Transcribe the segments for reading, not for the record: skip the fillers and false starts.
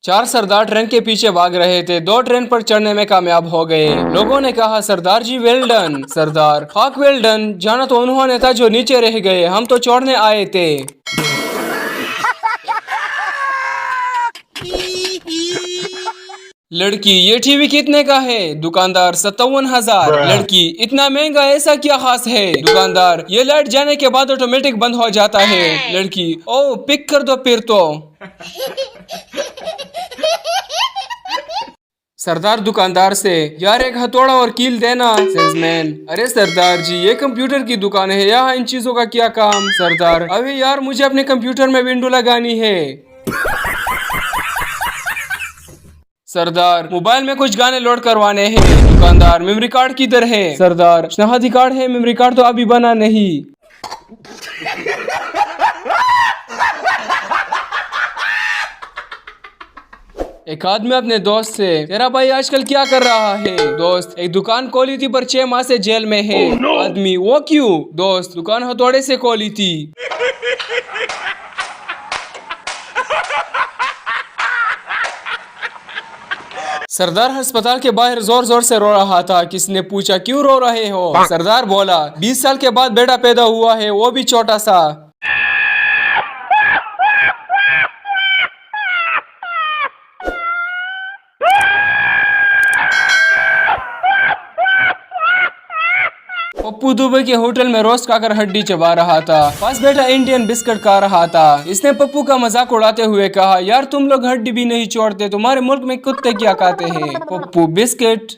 चार सरदार ट्रेन के पीछे भाग रहे थे। दो ट्रेन पर चढ़ने में कामयाब हो गए। लोगों ने कहा, सरदार जी वेल डन। सरदार, खाक वेल डन, जाना तो उन्होंने था जो नीचे रह गए, हम तो चढ़ने आए थे। लड़की, ये टीवी कितने का है? दुकानदार, 57,000। लड़की, इतना महंगा ऐसा क्या खास है? दुकानदार, ये लाइट जाने के बाद ऑटोमेटिक बंद हो जाता है। लड़की, ओ पिक कर दो फिर तो। सरदार दुकानदार से, यार एक हथौड़ा और कील देना। सेल्समैन, अरे सरदार जी, ये कंप्यूटर की दुकान है, यहाँ इन चीजों का क्या काम? सरदार, अभी यार मुझे अपने कंप्यूटर में विंडो लगानी है। सरदार, मोबाइल में कुछ गाने लोड करवाने हैं। दुकानदार, मेमोरी कार्ड किधर है? सरदार, शनाख्ती कार्ड है, मेमोरी कार्ड तो अभी बना नहीं। एक आदमी अपने दोस्त से, तेरा भाई आजकल क्या कर रहा है? दोस्त, एक दुकान खोली थी पर 6 माह से जेल में है। आदमी, वो क्यों? दोस्त, दुकान हथौड़े से खोली थी। सरदार अस्पताल के बाहर जोर जोर से रो रहा था। किसने पूछा, क्यों रो रहे हो? सरदार बोला, 20 साल के बाद बेटा पैदा हुआ है, वो भी छोटा सा। पप्पू दुबई के होटल में रोस्ट खाकर हड्डी चबा रहा था। पास बेटा इंडियन बिस्किट खा रहा था। इसने पप्पू का मजाक उड़ाते हुए कहा, यार तुम लोग हड्डी भी नहीं छोड़ते, तुम्हारे मुल्क में कुत्ते क्या खाते हैं? पप्पू, बिस्किट।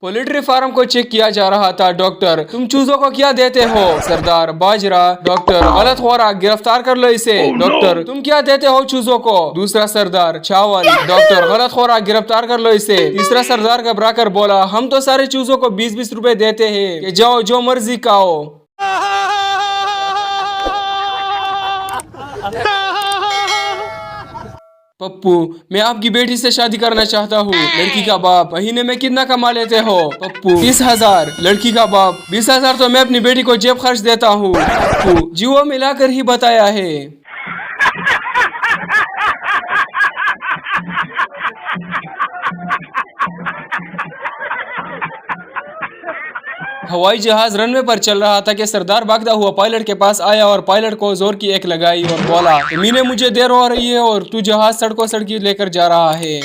पोल्ट्री फार्म को चेक किया जा रहा था। डॉक्टर, तुम चूजों को क्या देते हो? सरदार, बाजरा। डॉक्टर, गलत हो रहा, गिरफ्तार कर लो इसे। डॉक्टर, तुम क्या देते हो चूजों को? दूसरा सरदार, चावल। डॉक्टर, गलत हो रहा, गिरफ्तार कर लो इसे। तीसरा सरदार घबरा कर बोला, हम तो सारे चूजों को 20-20 रुपए देते हैं कि जाओ जो मर्जी खाओ। पप्पू, मैं आपकी बेटी से शादी करना चाहता हूँ। लड़की का बाप, महीने में कितना कमा लेते हो? पप्पू, 30,000। लड़की का बाप, 20,000 तो मैं अपनी बेटी को जेब खर्च देता हूँ। पप्पू, जीवो मिलाकर ही बताया है। हवाई जहाज रनवे पर चल रहा था कि सरदार भागता हुआ पायलट के पास आया और पायलट को जोर की एक लगाई और बोला, मीने मुझे देर हो रही है और तू जहाज सड़कों सड़की लेकर जा रहा है।